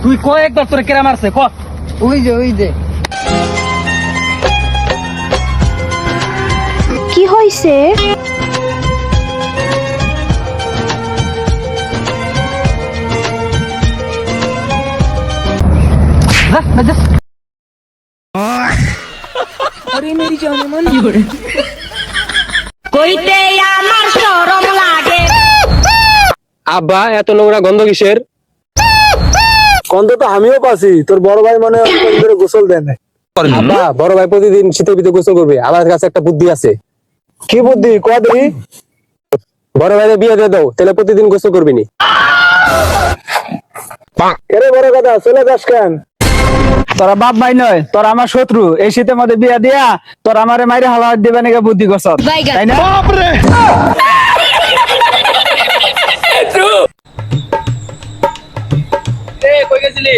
তুই কয়েকবার তোরে কেরা মারছে ক? ওই যে কি হইছে? কইতে আমার শরম লাগে। আব্বা এত নোংরা গন্ধ কিসের? গন্ধ তো আমিও পাচ্ছি, তোর বড় ভাই মনে হয় অনেকদিন ধরে গোসল দেয় না। আব্বা বড় ভাই প্রতিদিন শীতের ভিতরে গোসল করবে, আমার কাছে একটা বুদ্ধি আছে। কি বুদ্ধি কয়া দেখি? বড় ভাইকে বিয়ে দিয়ে দাও, তাহলে প্রতিদিন গোসল করবি নি। এরে বড় কথা, চলে যাস কেন? তোরা বাপ ভাই নয়, তোরা আমার শত্রু। এই শীতের মধ্যে বিয়া দিয়া তোরা আমারে মাইরে হালা দিবে নাকি বুদ্ধি করছ, তাই না? কই গেছিলি?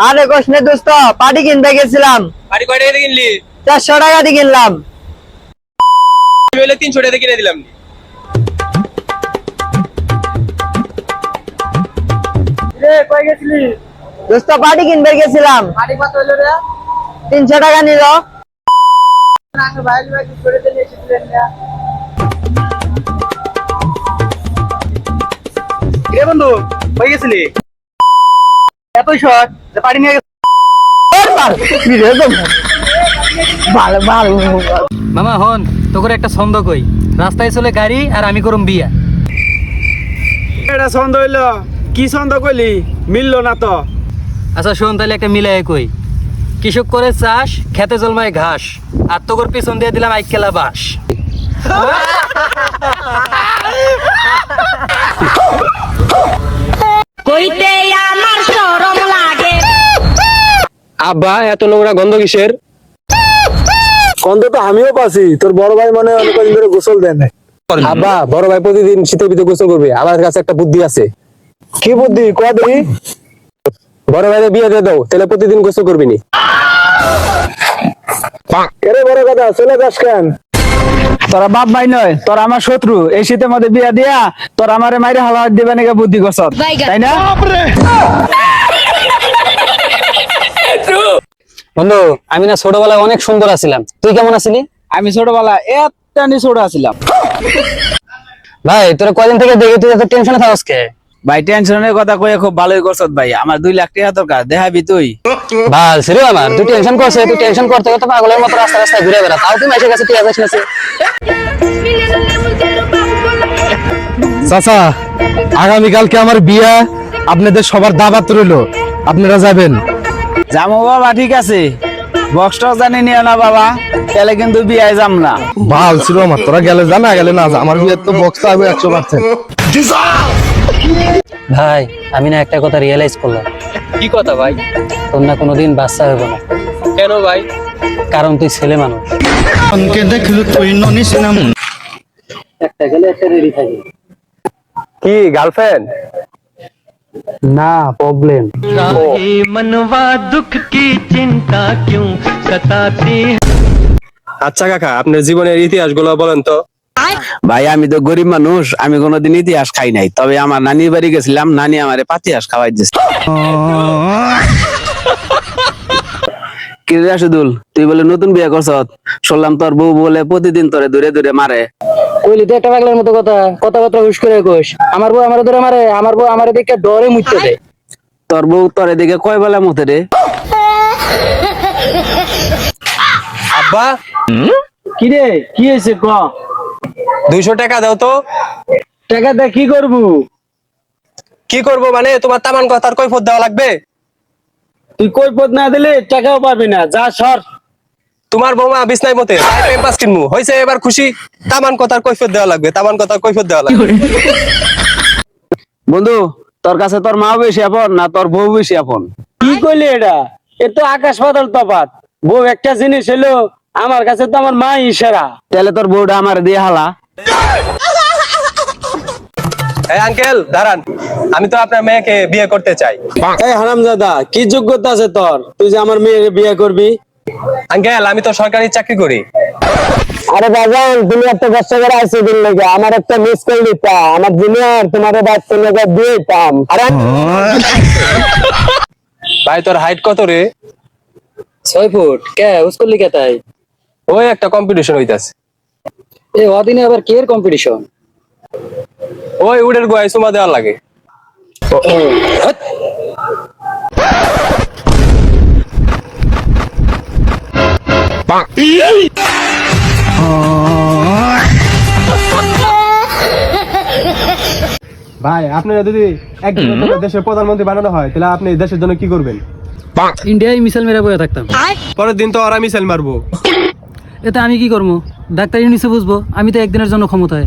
আরে কৃষ্ণ দোস্ত, পাটি কিনতে গেছিলাম। বাড়ি কয় টাকা দিয়ে কিনলি? 400 টাকা দিয়ে কিনলাম। আমি হইলে 300 টাকা দিয়ে কিনে দিলাম। কই গেছিলি? দোস্ত পাটি কিনতে গেছিলাম। পাটি কত হইলো রে? 300 টাকা নিল। ভাই করে দিলে এসেছিলেন না। রে বন্ধু, কই গেছিলি? এত শর্ট যে পানি নিয়ে গেছে। মামা হন, তোকে একটা ছন্দ কই। রাস্তায় চলে গাড়ি আর আমি করুম বিয়া। এটা ছন্দ হইলো, কি ছন্দ কইলি? মিললো না তো। আচ্ছা শোন, তাহলে একটা মিলাই কই। কৃষক করে চাষ, খেতে জন্মায় ঘাস, আর তোর পিছন দিয়ে দিলাম আইকেলা বাস। কইতে আমার শরম লাগে। আব্বা এত নোংরা গন্ধ কিসের? গন্ধ তো আমিও পাচ্ছি, তোর বড় ভাই মনে হয় অনেকদিন ধরে গোসল দেয় না। আব্বা বড় ভাই প্রতিদিন শীতের ভিতরে গোসল করবে, আমার কাছে একটা বুদ্ধি আছে। কি বুদ্ধি কয়া দেখি? বড় ভাইকে বিয়ে দিয়ে দাও, তাহলে প্রতিদিন গোসল করবি নি। এরে বড় কথা, চলে যাস কেন? তোরা বাপ ভাই নয়, তোরা আমার শত্রু। এই শীতের মধ্যে বিয়া দিয়া তোরা আমারে মাইরে হালা দিবে নাকি বুদ্ধি করছ, তাই না? বন্ধু, আমি না ছোটবেলায় অনেক সুন্দর আছিলাম, তুই কেমন আছিলি? আমি ছোটবেলা একটা নি ছোট আছিলাম। ভাই তোরা কয়দিন থেকে দেখি তুই এত টেনশনে থাকস কে? ভাই টেনশনের কথা কয়ে খুব ভালোই করছ ভাই। আমার 2 লাখ টাকা দরকার, দেখাবি তুই? ভাল রে আমার, তুই টেনশন করছিস, তুই টেনশন করতে করতে পাগলের মতো রাস্তা রাস্তায় ঘুরে বেড়া, তাও তুই মাসের কাছে টিয়া যাস না। চাচা, আগামীকালকে আমার বিয়া, আপনাদের সবার দাওয়াত রইলো, আপনারা যাবেন। যাবো বাবা, ঠিক আছে। বক্সটা জানি নিও না বাবা, তাহলে কিন্তু বিয়ায় যাম না। ভাল ছিল আমার, তোরা গেলে যা না গেলে না যা, আমার বিয়ের তো বক্সটা হবে 100%। ভাই আমি না একটা কথা রিয়েলাইজ করলাম। কি কথা ভাই? তোর না কোনোদিন বাচ্চা হবে না। কেন ভাই? কারণ তুই ছেলে মানুষ। একটা গেলে একটা রেডি থাকে। কি গার্লফ্রেন্ড? না, প্রবলেম। আচ্ছা কাকা, আপনার জীবনের ইতিহাস গুলো বলেন তো। ভাই আমি তো গরিব মানুষ, আমি কোনোদিন ইতিহাস খাই নাই। তবে আমার নানির বাড়ি গেছিলাম, নানি আমারে পাতিহাস খাওয়াই দিয়েছে। কি রে রাশিদুল, তুই বলে নতুন বিয়ে করছ? শুনলাম তোর বউ বলে প্রতিদিন তোরে দূরে দূরে মারে। কইলি তো একটা পাগলের মতো কথা, কথাবার্তা হুশ করে কইস। আমার বউ আমারে ধরে মারে, আমার বউ আমারে দেখে ডরে মুততে দেয়। তোর বউ তোরে দিকে কয় বেলা মতে রে? আব্বা কি রে, কি হয়েছে ক? 200 টাকা দাও তো। টাকা দিয়ে কি করবো? কি করবো মানে, তোমার তামান কথার কৈফিয়ত দেওয়া লাগবে। তুই কৈফিয়ত না দিলে টাকাও পাবি না, যা সর। তোমার বৌমা বিছনায় মতে পেম্পাস কিনবো হইছে, এবার খুশি? তামান কথার কৈফিয়ত দেওয়া লাগবে, তামান কথার কৈফিয়ত দেওয়া লাগবে। বন্ধু, তোর কাছে তোর মা বেশি আপন না তোর বউ বেশি আপন? কি কইলি এটা? এ তো আকাশ পাতাল তফাৎ। বউ একটা জিনিস হলো, আমার কাছে তো আমার মা ইশারা। তাহলে তোর বউটা আমার দিয়ে হালা। এই আঙ্কেল দাঁড়ান, আমি তো আপনার মেয়েকে বিয়ে করতে চাই। এই হারামজাদা, কি যোগ্যতা আছে তোর, তুই যে আমার মেয়েকে বিয়ে করবি? আঙ্কেল আমি তো সরকারি চাকরি করি। আরে বাজান, তুমি একটা কষ্ট করে আসছো দিন লেগে, আমার একটা মিস কল দিতা, আমার জুনিয়র তোমার বাচ্চা লেগে দিয়ে দিতাম। আরে ভাই তোর হাইট কত রে? 6 ফুট কে উসকলি কে তাই ওই একটা কম্পিটিশন হইতাছে। এ অদিনে আবার কে এর কম্পিটিশন? ওই উডের গোয়ায় সুমা দেওয়ার লাগে। ভাই আপনারা যদি একদিনের জন্য দেশের প্রধানমন্ত্রী বানানো হয় তাহলে আপনি দেশের জন্য কি করবেন? ইন্ডিয়ায় মিসাইল মেরে বয়ে থাকতাম। পরের দিন তো ওরা মিসাইল মারবো। এতে আমি কি করবো? ডাক্তার ইউনিসে বুঝবো, আমি তো একদিনের জন্য ক্ষমতায়।